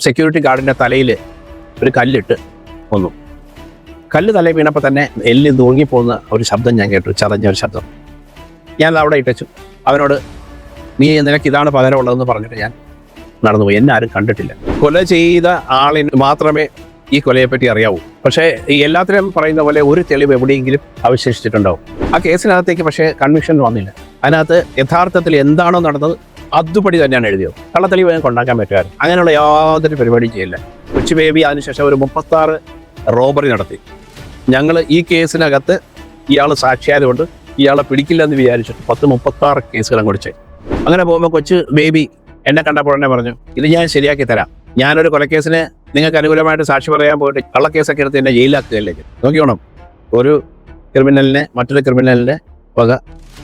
Security ഗാർഡിൻ്റെ തലയിൽ ഒരു കല്ലിട്ട് കൊന്നു. കല്ല് തലയിൽ വീണപ്പോൾ തന്നെ എല്ല് തൂങ്ങിപ്പോകുന്ന ഒരു ശബ്ദം ഞാൻ കേട്ടു, ചതഞ്ഞ ഒരു ശബ്ദം. ഞാൻ അവിടെ ഇട്ടു. അവനോട് നീ നിനക്ക് ഇതാണ് പകരമുള്ളതെന്ന് പറഞ്ഞിട്ട് ഞാൻ നടന്നുപോയി. എന്നെ ആരും കണ്ടിട്ടില്ല. കൊല ചെയ്ത ആളിന് മാത്രമേ ഈ കൊലയെപ്പറ്റി അറിയാവൂ. പക്ഷേ ഈ എല്ലാത്തിനും പറയുന്ന പോലെ ഒരു തെളിവ് എവിടെയെങ്കിലും അവശേഷിച്ചിട്ടുണ്ടാവും. ആ കേസിനകത്തേക്ക് പക്ഷേ കൺവിക്ഷൻ വന്നില്ല. അതിനകത്ത് യഥാർത്ഥത്തിൽ എന്താണോ നടന്നത് അതുപടി തന്നെയാണ് എഴുതിയത്. കള്ളത്തെളിവ് ഞങ്ങൾക്ക് ഉണ്ടാക്കാൻ പറ്റുമായിരുന്നു. അങ്ങനെയുള്ള യാതൊരു പരിപാടിയും ചെയ്യില്ല. കൊച്ചു ബേബി അതിനുശേഷം ഒരു 36 റോബറി നടത്തി. ഞങ്ങൾ ഈ കേസിനകത്ത് ഇയാൾ സാക്ഷിയായതുകൊണ്ട് ഇയാളെ പിടിക്കില്ലെന്ന് വിചാരിച്ചിട്ട് 36 കേസുകൾ അങ്ങോട്ട് ചെയ്തു. അങ്ങനെ പോകുമ്പോൾ കൊച്ചു ബേബി എന്നെ കണ്ടപ്പോൾ തന്നെ പറഞ്ഞു, ഇത് ഞാൻ ശരിയാക്കി തരാം. ഞാനൊരു കൊലക്കേസിന് നിങ്ങൾക്ക് അനുകൂലമായിട്ട് സാക്ഷി പറയാൻ പോയിട്ട് കള്ളക്കേസൊക്കെ എടുത്ത് എന്നെ ജയിലാക്കുകയല്ലേ. നോക്കിയോണം, ഒരു ക്രിമിനലിനെ മറ്റൊരു ക്രിമിനലിൻ്റെ വക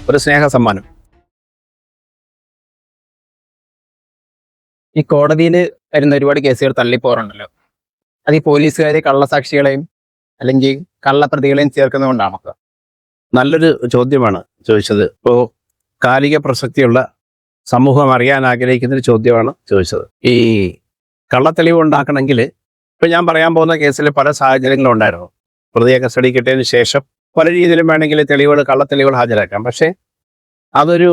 ഒരു സ്നേഹ സമ്മാനം. ഈ കോടതിയിൽ വരുന്ന ഒരുപാട് കേസുകൾ തള്ളിപ്പോറുണ്ടല്ലോ. അത് ഈ പോലീസുകാർ കള്ളസാക്ഷികളെയും അല്ലെങ്കിൽ കള്ളപ്രതികളെയും ചേർക്കുന്നതുകൊണ്ടാണോ? നല്ലൊരു ചോദ്യമാണ് ചോദിച്ചത്. ഇപ്പോൾ കാലിക പ്രസക്തിയുള്ള സമൂഹം അറിയാൻ ആഗ്രഹിക്കുന്നൊരു ചോദ്യമാണ് ചോദിച്ചത്. ഈ കള്ളത്തെളിവ് ഉണ്ടാക്കണമെങ്കിൽ ഇപ്പം ഞാൻ പറയാൻ പോകുന്ന കേസിൽ പല സാഹചര്യങ്ങളും ഉണ്ടായിരുന്നു. പ്രതിയെ കസ്റ്റഡി കിട്ടിയതിന് ശേഷം പല രീതിയിലും വേണമെങ്കിൽ കള്ളത്തെളിവുകൾ ഹാജരാക്കാം. പക്ഷേ അതൊരു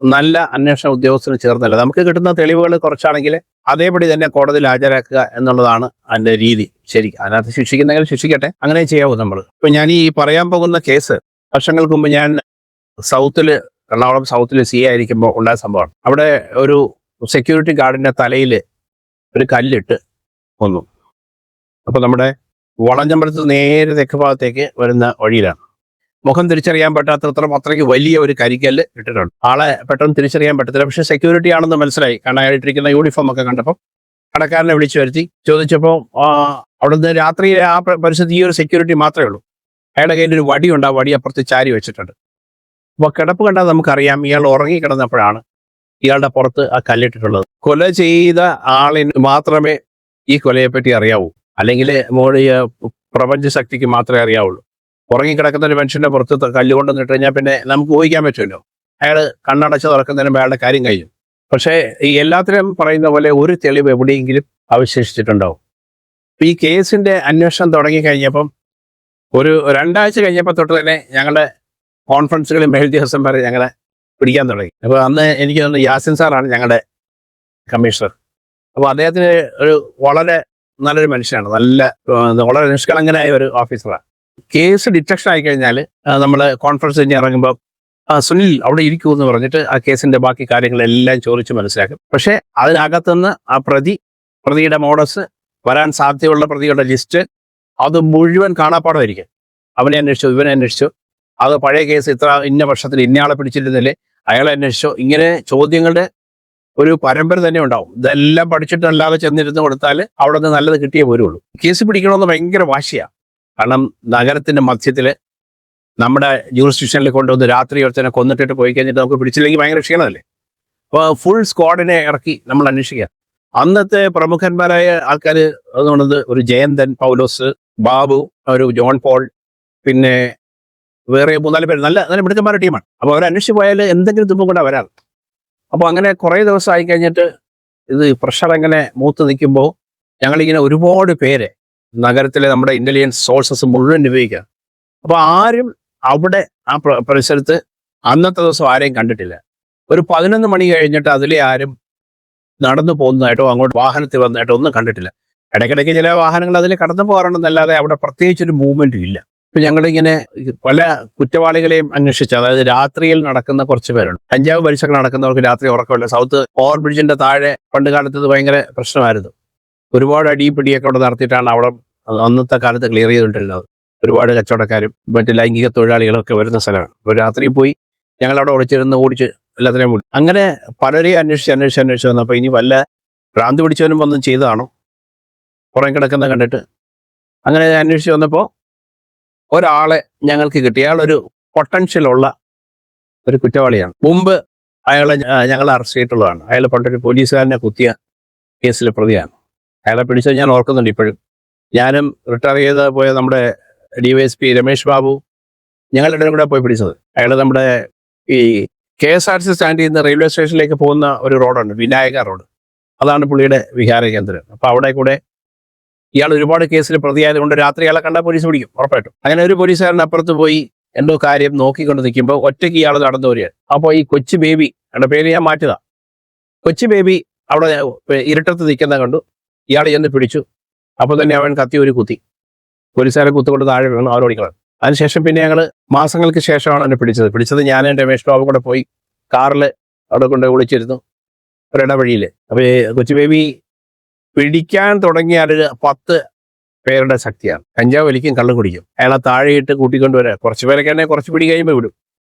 നല്ല അന്വേഷണ ഉദ്യോഗസ്ഥന് ചേർന്നല്ല. നമുക്ക് കിട്ടുന്ന തെളിവുകൾ കുറച്ചാണെങ്കിൽ അതേപടി തന്നെ കോടതിയിൽ ഹാജരാക്കുക എന്നുള്ളതാണ് അതിൻ്റെ രീതി. ശരി, അതിനകത്ത് ശിക്ഷിക്കുന്നെങ്കിൽ ശിക്ഷിക്കട്ടെ, അങ്ങനെ ചെയ്യാവൂ നമ്മൾ. ഇപ്പം ഞാൻ ഈ പറയാൻ പോകുന്ന കേസ് വർഷങ്ങൾക്ക് മുമ്പ് ഞാൻ എറണാകുളം സൗത്തിൽ CA ആയിരിക്കുമ്പോൾ ഉണ്ടായ സംഭവമാണ്. അവിടെ ഒരു സെക്യൂരിറ്റി ഗാർഡിൻ്റെ തലയിൽ ഒരു കല്ലിട്ട് കൊന്നു. അപ്പോൾ നമ്മുടെ വളഞ്ഞമ്പലത്ത് നേരെ തെക്ക് ഭാഗത്തേക്ക് വരുന്ന വഴിയിലാണ്. മുഖം തിരിച്ചറിയാൻ പറ്റാത്തത്ര അത്രയ്ക്ക് വലിയ ഒരു കരിക്കല്ല് ഇട്ടിട്ടുണ്ട്. ആളെ പെട്ടെന്ന് തിരിച്ചറിയാൻ പറ്റത്തില്ല. പക്ഷേ സെക്യൂരിറ്റി ആണെന്ന് മനസ്സിലായി. കാരണം അയാളിട്ടിരിക്കുന്ന യൂണിഫോം ഒക്കെ കണ്ടപ്പോൾ കടക്കാരനെ വിളിച്ചു വരുത്തി ചോദിച്ചപ്പോൾ അവിടുന്ന് രാത്രി ആ പരിസ്ഥിതി ഈ ഒരു സെക്യൂരിറ്റി മാത്രമേ ഉള്ളൂ. അയാളുടെ കയ്യിൽ ഒരു വടിയുണ്ട്. ആ വടി അപ്പുറത്ത് ചാരി വെച്ചിട്ടുണ്ട്. അപ്പോൾ കിടപ്പ് കണ്ടാൽ നമുക്കറിയാം ഇയാൾ ഉറങ്ങിക്കിടന്നപ്പോഴാണ് ഇയാളുടെ പുറത്ത് ആ കല്ലിട്ടിട്ടുള്ളത്. കൊല ചെയ്ത ആളിന് മാത്രമേ ഈ കൊലയെപ്പറ്റി അറിയാവൂ, അല്ലെങ്കിൽ പ്രപഞ്ച ശക്തിക്ക് മാത്രമേ അറിയാവുള്ളൂ. ഉറങ്ങിക്കിടക്കുന്ന ഒരു മനുഷ്യന്റെ പുറത്ത് കല്ലുകൊണ്ട് നിട്ട് കഴിഞ്ഞാൽ പിന്നെ നമുക്ക് ഊഹിക്കാൻ പറ്റുമല്ലോ, അയാൾ കണ്ണടച്ച് തുറക്കുന്നതിനും അയാളുടെ കാര്യം കഴിയും. പക്ഷേ ഈ എല്ലാത്തിനും പറയുന്ന പോലെ ഒരു തെളിവ് എവിടെയെങ്കിലും അവശേഷിച്ചിട്ടുണ്ടാവും. ഇപ്പം ഈ കേസിന്റെ അന്വേഷണം തുടങ്ങിക്കഴിഞ്ഞപ്പം ഒരു 2 ആഴ്ച കഴിഞ്ഞപ്പോൾ തൊട്ട് തന്നെ ഞങ്ങളുടെ കോൺഫറൻസുകളിൽ മെഹദി ഹസൻ വരെ ഞങ്ങളെ പിടിക്കാൻ തുടങ്ങി. അപ്പോൾ അന്ന് എനിക്ക് തോന്നുന്നു യാസിൻ സാറാണ് ഞങ്ങളുടെ കമ്മീഷണർ. അപ്പോൾ അദ്ദേഹത്തിന് ഒരു വളരെ നല്ലൊരു മനുഷ്യനാണ്, വളരെ നിഷ്കളങ്കനായ ഒരു ഓഫീസറാണ്. കേസ് ഡിറ്റക്ഷൻ ആയി കഴിഞ്ഞാൽ നമ്മൾ കോൺഫറൻസ് കഴിഞ്ഞ് ഇറങ്ങുമ്പോൾ സുനിൽ അവിടെ ഇരിക്കുമെന്ന് പറഞ്ഞിട്ട് ആ കേസിന്റെ ബാക്കി കാര്യങ്ങളെല്ലാം ചോദിച്ച് മനസ്സിലാക്കും. പക്ഷേ അതിനകത്തുനിന്ന് ആ പ്രതിയുടെ മോഡസ്, വരാൻ സാധ്യതയുള്ള പ്രതികളുടെ ലിസ്റ്റ്, അത് മുഴുവൻ കാണാപ്പാടമായിരിക്കും. അവനെ അന്വേഷിച്ചു, ഇവനെ അന്വേഷിച്ചു, അത് പഴയ കേസ് ഇന്ന വർഷത്തിൽ ഇന്നയാളെ പിടിച്ചിരുന്നില്ലേ, അയാളെ അന്വേഷിച്ചോ, ഇങ്ങനെ ചോദ്യങ്ങളുടെ ഒരു പരമ്പര തന്നെ ഉണ്ടാവും. ഇതെല്ലാം പഠിച്ചിട്ടല്ലാതെ ചെന്നിരുന്ന് കൊടുത്താൽ അവിടെ നിന്ന് നല്ലത് കിട്ടിയേ പോരുള്ളൂ. കേസ് പിടിക്കണമെന്ന് ഭയങ്കര വാശിയാണ്. കാരണം നഗരത്തിന്റെ മധ്യത്തിൽ നമ്മുടെ ജൂറിസ്ഡിക്ഷനിൽ കൊണ്ടുവന്ന് രാത്രി ഒരുത്തനെ കൊന്നിട്ടിട്ട് പോയി കഴിഞ്ഞിട്ട് നമുക്ക് പിടിച്ചില്ലെങ്കിൽ ഭയങ്കര ക്ഷീണമല്ലേ. അപ്പോൾ ഫുൾ സ്ക്വാഡിനെ ഇറക്കി നമ്മൾ അന്വേഷിക്കുക. അന്നത്തെ പ്രമുഖന്മാരായ ആൾക്കാർ അതുകൊണ്ടത് ഒരു ജയന്തൻ, പൗലോസ്, ബാബു, ഒരു ജോൺ പോൾ, പിന്നെ വേറെ 3-4 പേര് നല്ല മിടുക്കന്മാരുടെ ടീമാണ്. അപ്പോൾ അവരന്വേഷിച്ച് പോയാൽ എന്തെങ്കിലും തുമ്പും കൂടെ വരാറ്. അപ്പോൾ അങ്ങനെ കുറേ ദിവസം ആയി കഴിഞ്ഞിട്ട് ഇത് പ്രഷർ അങ്ങനെ മൂത്ത് നിൽക്കുമ്പോൾ ഞങ്ങളിങ്ങനെ ഒരുപാട് പേരെ നഗരത്തിലെ നമ്മുടെ ഇന്റലിജൻസ് സോഴ്സസ് മുഴുവൻ ഉപയോഗിക്കുക. അപ്പോൾ ആരും അവിടെ ആ പരിസരത്ത് അന്നത്തെ ദിവസം ആരെയും കണ്ടിട്ടില്ല. ഒരു 11 മണി കഴിഞ്ഞിട്ട് അതിലെ ആരും നടന്നു പോകുന്നതായിട്ടോ അങ്ങോട്ട് വാഹനത്തിൽ വന്നതായിട്ടോ ഒന്നും കണ്ടിട്ടില്ല. ഇടയ്ക്കിടയ്ക്ക് ചില വാഹനങ്ങൾ അതിൽ കടന്നു പോകാറുണ്ടെന്നല്ലാതെ അവിടെ പ്രത്യേകിച്ചൊരു മൂവ്മെന്റും ഇല്ല. ഇപ്പം ഞങ്ങളിങ്ങനെ പല കുറ്റവാളികളെയും അന്വേഷിച്ചു. അതായത് രാത്രിയിൽ നടക്കുന്ന കുറച്ച് പേരുണ്ട്. കഞ്ചാവ് വലിച്ചൊക്കെ നടക്കുന്നവർക്ക് രാത്രി ഉറക്കമില്ല. സൗത്ത് ഓവർ ബ്രിഡ്ജിന്റെ താഴെ പണ്ട് കാലത്ത് ഇത് ഭയങ്കര പ്രശ്നമായിരുന്നു. ഒരുപാട് അടിപിടിയൊക്കെ അവിടെ നടത്തിയിട്ടാണ് അവിടെ അന്നത്തെ കാലത്ത് ക്ലിയർ ചെയ്തുകൊണ്ടിരുന്നത്. ഒരുപാട് കച്ചവടക്കാരും മറ്റ് ലൈംഗിക തൊഴിലാളികളൊക്കെ വരുന്ന സ്ഥലമാണ്. അപ്പോൾ രാത്രി പോയി ഞങ്ങളവിടെ ഓടിച്ച് എല്ലാത്തിനെയും കൂടി അങ്ങനെ പലരെയും അന്വേഷിച്ച് വന്നപ്പോൾ ഇനി വല്ല ഭ്രാന്തി പിടിച്ചവനും വന്നും ചെയ്തതാണോ പുറം കിടക്കുന്ന കണ്ടിട്ട് അങ്ങനെ അന്വേഷിച്ച് വന്നപ്പോൾ ഒരാളെ ഞങ്ങൾക്ക് കിട്ടി. അയാളൊരു പൊട്ടൻഷ്യലുള്ള ഒരു കുറ്റവാളിയാണ്. മുമ്പ് അയാളെ ഞങ്ങൾ അറസ്റ്റ് ചെയ്തിട്ടുള്ളതാണ്. അയാൾ പണ്ടൊരു പോലീസുകാരനെ കുത്തിയ കേസിലെ പ്രതിയാണ്. അയാളെ പിടിച്ചത് ഞാൻ ഓർക്കുന്നുണ്ട് ഇപ്പോഴും. ഞാനും റിട്ടയർ ചെയ്ത് പോയ നമ്മുടെ DYSP രമേഷ് ബാബു, ഞങ്ങളുടെ കൂടെ പോയി പിടിച്ചത്. അയാൾ നമ്മുടെ ഈ KSRTC സ്റ്റാൻഡിൽ നിന്ന് റെയിൽവേ സ്റ്റേഷനിലേക്ക് പോകുന്ന ഒരു റോഡുണ്ട്, വിനായക റോഡ്. അതാണ് പുള്ളിയുടെ വിഹാര കേന്ദ്രം. അപ്പോൾ അവിടെ കൂടെ ഇയാൾ ഒരുപാട് കേസിൽ പ്രതിയായതുകൊണ്ട് രാത്രി ഇയാളെ കണ്ടാൽ പോലീസ് പിടിക്കും ഉറപ്പായിട്ടും. അങ്ങനെ ഒരു പോലീസുകാരൻ അപ്പുറത്ത് പോയി എന്തോ കാര്യം നോക്കിക്കൊണ്ട് നിൽക്കുമ്പോൾ ഒറ്റയ്ക്ക് ഇയാൾ നടന്നു വരികയാണ്. അപ്പോൾ ഈ കൊച്ചു ബേബി, അവരുടെ പേര് ഞാൻ മാറ്റിയതാ, കൊച്ചു ബേബി അവിടെ ഇരുട്ടത്ത് നിൽക്കുന്ന കണ്ടു. ഇയാൾ ചെന്ന് പിടിച്ചു. അപ്പോൾ തന്നെ അവൻ കത്തി ഒരു കുത്തി, പോലീസുകാരെ കുത്തുകൊണ്ട് താഴെ വീണു, അവർ ഓടിക്കളഞ്ഞു. അതിനുശേഷം പിന്നെ ഞങ്ങൾ മാസങ്ങൾക്ക് ശേഷമാണ് എന്നെ പിടിച്ചത് ഞാൻ രമേഷ് ബാബു കൂടെ പോയി കാറിൽ അവിടെ കൊണ്ട് വിളിച്ചിരുന്നു ഒരിടവഴിയിൽ. അപ്പോൾ കൊച്ചു ബേബി പിടിക്കാൻ തുടങ്ങിയ 10 പേരുടെ ശക്തിയാണ്. കഞ്ചാവ് വലിക്കും, കള്ളും കുടിക്കും. അയാളെ താഴെയിട്ട് കൂട്ടിക്കൊണ്ടുവരാം. കുറച്ച് പേരൊക്കെ ആണെങ്കിൽ കുറച്ച് പിടി കഴിയുമ്പോൾ വിടും.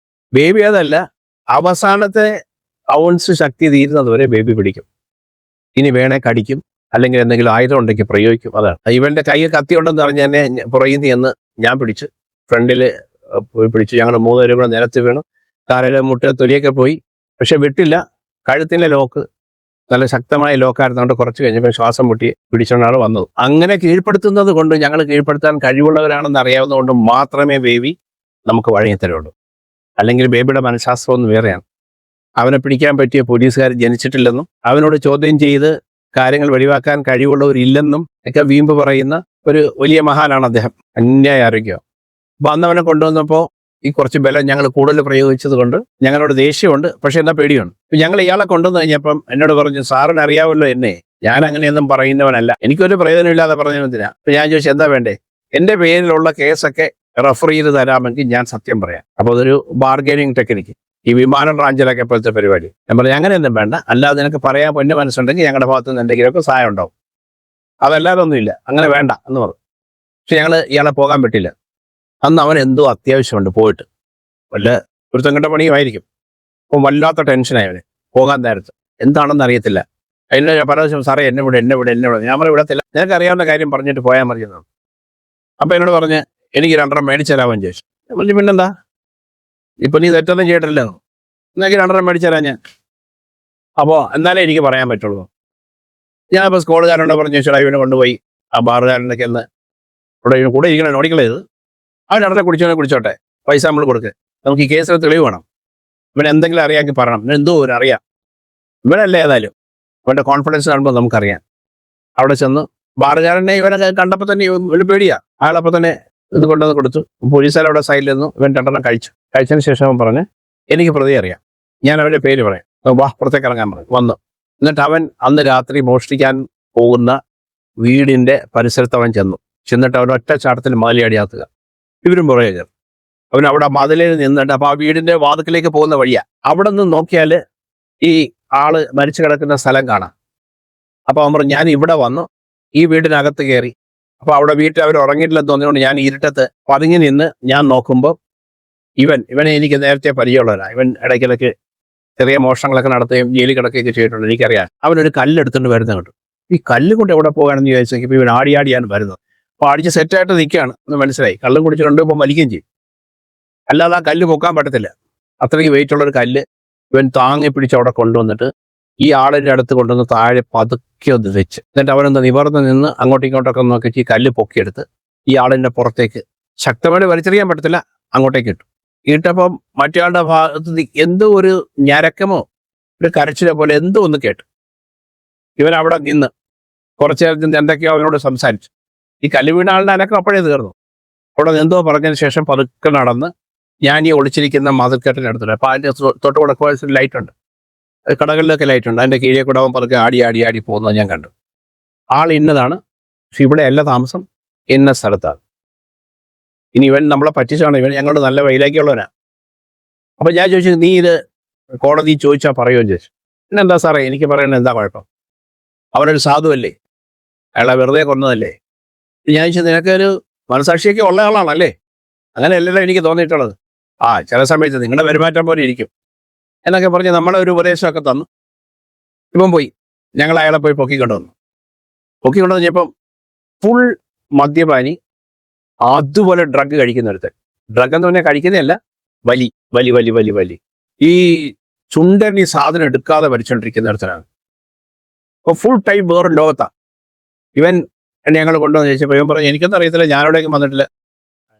ബേബി അതല്ല, അവസാനത്തെ ഔൺസ് ശക്തി തീരുന്നത് വരെ ബേബി പിടിക്കും. ഇനി വേണേ കടിക്കും, അല്ലെങ്കിൽ എന്തെങ്കിലും ആയുധം ഉണ്ടെങ്കിൽ പ്രയോഗിക്കും. അതാണ്. ഇവന്റെ കൈ കത്തി ഉണ്ടെന്ന് പറഞ്ഞ് എന്നെ പുറകിൽ നിന്ന് ഞാൻ പിടിച്ച് ഫ്രണ്ടിൽ പോയി പിടിച്ചു. ഞങ്ങൾ 3 പേരും കൂടെ നിലത്ത് വീണു. കാലിലെ മുട്ട തൊലിയൊക്കെ പോയി, പക്ഷെ വിട്ടില്ല. കഴുത്തിൻ്റെ ലോക്ക് നല്ല ശക്തമായ ലോക്കായിരുന്നുകൊണ്ട് കുറച്ച് കഴിഞ്ഞപ്പോൾ ശ്വാസം മുട്ടി പിടിച്ചുകൊണ്ടാണ് വന്നത്. അങ്ങനെ കീഴ്പ്പെടുത്തുന്നത് കൊണ്ട്, ഞങ്ങൾ കീഴ്പ്പെടുത്താൻ കഴിവുള്ളവരാണെന്ന് അറിയാവുന്നതുകൊണ്ട് മാത്രമേ ബേബി നമുക്ക് വഴങ്ങിത്തരുള്ളൂ. അല്ലെങ്കിൽ ബേബിയുടെ മനഃശാസ്ത്രം ഒന്ന് വേറെയാണ്. അവനെ പിടിക്കാൻ പറ്റിയ പോലീസുകാർ ജനിച്ചിട്ടില്ലെന്നും അവനോട് ചോദ്യം ചെയ്ത് കാര്യങ്ങൾ വെളിവാക്കാൻ കഴിവുള്ളവരില്ലെന്നും ഒക്കെ വീമ്പ് പറയുന്ന ഒരു വലിയ മഹാനാണ് അദ്ദേഹം. അന്യായ ആരോഗ്യം. അപ്പോൾ അന്ന് അവനെ കൊണ്ടുവന്നപ്പോൾ ഈ കുറച്ച് ബലം ഞങ്ങൾ കൂടുതൽ പ്രയോഗിച്ചത് കൊണ്ട് ഞങ്ങളോട് ദേഷ്യമുണ്ട്, പക്ഷെ എന്നാ പേടിയുണ്ട്. ഇപ്പം ഞങ്ങൾ ഇയാളെ കൊണ്ടുവന്ന് കഴിഞ്ഞപ്പം എന്നോട് പറഞ്ഞു, സാറിന് അറിയാമല്ലോ എന്നെ, ഞാൻ അങ്ങനെയൊന്നും പറയുന്നവനല്ല, എനിക്കൊരു പ്രയോജനമില്ലാതെ പറഞ്ഞതിനാ. അപ്പം ഞാൻ ചോദിച്ചു എന്താ വേണ്ടേ? എൻ്റെ പേരിലുള്ള കേസൊക്കെ റെഫർ ചെയ്ത് തരാമെങ്കിൽ ഞാൻ സത്യം പറയാം. അപ്പോൾ അതൊരു ബാർഗൈനിങ് ടെക്നിക്ക്, ഈ വിമാനം റാഞ്ചലൊക്കെ പോലത്തെ പരിപാടി. ഞാൻ പറഞ്ഞു അങ്ങനെയൊന്നും വേണ്ട, അല്ലാതെ നിനക്ക് പറയാൻ പൊന്നെ മനസ്സുണ്ടെങ്കിൽ ഞങ്ങളുടെ ഭാഗത്ത് നിന്ന് എന്തെങ്കിലുമൊക്കെ സഹായം ഉണ്ടാവും, അതല്ലാതെ ഒന്നുമില്ല, അങ്ങനെ വേണ്ട എന്ന് പറഞ്ഞു. പക്ഷെ ഞങ്ങൾ ഇയാളെ പോകാൻ പറ്റില്ല. അന്ന് അവൻ എന്തോ അത്യാവശ്യമുണ്ട്, പോയിട്ട് വല്ല ഒരു തെങ്ങണ്ട പണിയുമായിരിക്കും. അപ്പം വല്ലാത്ത ടെൻഷനായി അവന് പോകാൻ നേരത്ത്. എന്താണെന്ന് അറിയത്തില്ല. അതിന് പല ദിവസം സാറേ എന്നെ വിട. ഞാൻ പറഞ്ഞു വിടത്തില്ല, നിനക്ക് അറിയാവുന്ന കാര്യം പറഞ്ഞിട്ട് പോയാൽ മതി എന്നാണ്. അപ്പം എന്നോട് പറഞ്ഞ് എനിക്ക് 2 മേടിച്ചു തരാമെന്ന് ചോദിച്ചു. ഞാൻ പറഞ്ഞു പിന്നെന്താ, ഇപ്പം നീ തെറ്റൊന്നും ചെയ്തിട്ടില്ലോ, എനിക്ക് 2 മേടിച്ചു ഞാൻ. അപ്പോൾ എന്നാലേ എനിക്ക് പറയാൻ പറ്റുള്ളൂ. ഞാനിപ്പോൾ സ്കൂളുകാരനോട് പറഞ്ഞു ചോദിച്ചാൽ ഇവനെ കൊണ്ടുപോയി ആ ബാറുകാരനൊക്കെ ഒന്ന് ഇവിടെ കൂടെ ഇരിക്കണേ, നോടിക്കളയത്. അവൻ 2 കുടിച്ചോട്ടെ, പൈസ നമ്മൾ കൊടുക്കുക. നമുക്ക് ഈ കേസിൽ തെളിവ് വേണം. ഇവൻ എന്തെങ്കിലും അറിയാമെങ്കിൽ പറയണം. ഇവൻ എന്തോ അറിയാം, ഇവനല്ലേ ഏതായാലും. ഇവൻ്റെ കോൺഫിഡൻസ് കാണുമ്പോൾ നമുക്കറിയാം. അവിടെ ചെന്ന് ബാറുകാരനെ ഇവനെ കണ്ടപ്പോൾ തന്നെ ഇവന് പേടിയാ. അയാളപ്പോൾ തന്നെ ഇത് കൊണ്ടുവന്ന് കൊടുത്തു. പോലീസുകാരവിടെ സൈഡിൽ നിന്നു. ഇവൻ 2 കഴിച്ചതിന് ശേഷം അവൻ പറഞ്ഞ് എനിക്ക് പ്രതിയെ അറിയാം, ഞാൻ അവൻ്റെ പേര് പറയാം, വാ പുറത്തേക്ക് ഇറങ്ങാൻ പറഞ്ഞു. വന്നു. എന്നിട്ട് അവൻ അന്ന് രാത്രി മോഷ്ടിക്കാൻ പോകുന്ന വീടിൻ്റെ പരിസരത്ത് അവൻ ചെന്നിട്ട് അവൻ ഒറ്റ ചാട്ടത്തിൽ മതിലടിയാത്തുക. ഇവരും പുറകെ കയറും. അവൻ അവിടെ മതിലിൽ നിന്നിട്ട്, അപ്പോൾ ആ വീടിൻ്റെ വാതിക്കലേക്ക് പോകുന്ന വഴിയാ. അവിടെ നിന്ന് നോക്കിയാൽ ഈ ആള് മരിച്ചു കിടക്കുന്ന സ്ഥലം കാണാം. അപ്പോൾ അവൻ പറഞ്ഞു ഞാൻ ഇവിടെ വന്നു, ഈ വീടിനകത്ത് കയറി. അപ്പോൾ അവിടെ വീട്ടിൽ അവർ ഉറങ്ങിയിട്ടില്ലെന്ന് തോന്നിയോണ്ട് ഞാൻ ഇരുട്ടത്ത് പതുങ്ങി നിന്ന് ഞാൻ നോക്കുമ്പോൾ ഇവനെ എനിക്ക് നേരത്തെ പരിചയമുള്ളവരാണ്. ഇവൻ ഇടയ്ക്കിടയ്ക്ക് ചെറിയ മോഷണങ്ങളൊക്കെ നടത്തുകയും ജയിലിൽ കിടക്കുകയൊക്കെ ചെയ്തിട്ടുണ്ട്, എനിക്കറിയാം. അവനൊരു കല്ലെടുത്തുകൊണ്ട് വരുന്നത് കണ്ടു. ഈ കല്ല് കൊണ്ട് എവിടെ പോകാണെന്ന് ചോദിച്ചെങ്കിൽ ഇപ്പോൾ ഇവൻ ആടിയാണ് വരുന്നത്. അപ്പോൾ അടിച്ച് സെറ്റായിട്ട് നിൽക്കുകയാണ് എന്ന് മനസ്സിലായി. കള്ളും കുടിച്ചിട്ടുണ്ട്, ഇപ്പോൾ വലിക്കുകയും ചെയ്യും. അല്ലാതെ ആ കല്ല് പൊക്കാൻ പറ്റത്തില്ല, അത്രയ്ക്ക് വെയിറ്റ് ഉള്ളൊരു കല്ല് ഇവൻ താങ്ങി പിടിച്ച് അവിടെ കൊണ്ടുവന്നിട്ട് ഈ ആളിൻ്റെ അടുത്ത് കൊണ്ടുവന്ന് താഴെ പതുക്കെ ഒന്ന് വെച്ച്, എന്നിട്ട് അവനൊന്ന് നിവർന്ന് നിന്ന് അങ്ങോട്ടും ഇങ്ങോട്ടൊക്കെ നോക്കിച്ച് ഈ കല്ല് പൊക്കിയെടുത്ത് ഈ ആളിൻ്റെ പുറത്തേക്ക് ശക്തമായിട്ട് വലിച്ചെറിയാൻ പറ്റത്തില്ല, അങ്ങോട്ടേക്ക് ഇട്ടു. ഇട്ടപ്പം മറ്റയാളുടെ ഭാഗത്ത് എന്തോ ഒരു ഞരക്കമോ ഒരു കരച്ചിലോ പോലെ എന്തോ ഒന്ന് കേട്ടു. ഇവൻ അവിടെ നിന്ന് കുറച്ചു നേരത്തിന് എന്തൊക്കെയോ അവനോട് സംസാരിച്ചു. ഈ കല്ല് വീണ ആളുടെ അനക്കം അപ്പോഴേ തീർന്നു. അവിടെ എന്തോ പറഞ്ഞതിന് ശേഷം പതുക്കെ നടന്ന് ഞാൻ ഈ ഒളിച്ചിരിക്കുന്ന മതിൽക്കെട്ടിൻ്റെ അടുത്തില്ല. അപ്പോൾ അതിൻ്റെ തൊട്ട് കൊടുക്കുക ലൈറ്റ് ഉണ്ട്, കടകളിലൊക്കെ ലൈറ്റ് ഉണ്ട്. അതിൻ്റെ കീഴേ കൂടെ അവൻ പതുക്കെ ആടി പോകുന്നത് ഞാൻ കണ്ടു. ആൾ ഇന്നതാണ്, പക്ഷെ ഇവിടെ അല്ല താമസം, ഇന്ന സ്ഥലത്താണ്. ഇനി ഇവൻ നമ്മളെ പറ്റിച്ചാണ്, ഇവൻ ഞങ്ങളുടെ നല്ല വൈരാഗ്യമുള്ളവനാണ്. അപ്പോൾ ഞാൻ ചോദിച്ചു നീ ഇത് കോടതി ചോദിച്ചാൽ പറയുമെന്ന് ചോദിച്ചു. പിന്നെന്താ സാറേ എനിക്ക് പറയുന്നത് എന്താ കുഴപ്പം, അവനൊരു സാധുവല്ലേ, അയാളെ വെറുതെ കൊന്നതല്ലേ. ഞാൻ ചോദിച്ചു നിനക്കൊരു മനസാക്ഷിയൊക്കെ ഉള്ള ആളാണല്ലേ, അങ്ങനെയല്ലല്ലോ എനിക്ക് തോന്നിയിട്ടുള്ളത്. ചില സമയത്ത് നിങ്ങളുടെ പെരുമാറ്റം പോലെ ഇരിക്കും എന്നൊക്കെ പറഞ്ഞ് നമ്മളെ ഒരു ഉപദേശമൊക്കെ തന്നു. ഇപ്പം പോയി ഞങ്ങൾ അയാളെ പോയി പൊക്കിക്കൊണ്ടു കഴിഞ്ഞപ്പം ഫുൾ മദ്യപാനി, അതുപോലെ ഡ്രഗ് കഴിക്കുന്നൊരുത്തൻ. ഡ്രഗ് എന്ന് പറഞ്ഞാൽ കഴിക്കുന്നതല്ല, വലി ഈ ചുണ്ടൻ ഈ സാധനം എടുക്കാതെ വലിച്ചോണ്ടിരിക്കുന്ന ഒരുത്തനാണ്. അപ്പോൾ ഫുൾ ടൈം വേറെ ലോകത്താണ് ഇവൻ. എന്നെ ഞങ്ങൾ കൊണ്ടുവന്ന് ചോദിച്ചപ്പോൾ ഇവൻ പറഞ്ഞു എനിക്കൊന്നും അറിയത്തില്ല, ഞാനിവിടേക്ക് വന്നിട്ടില്ല,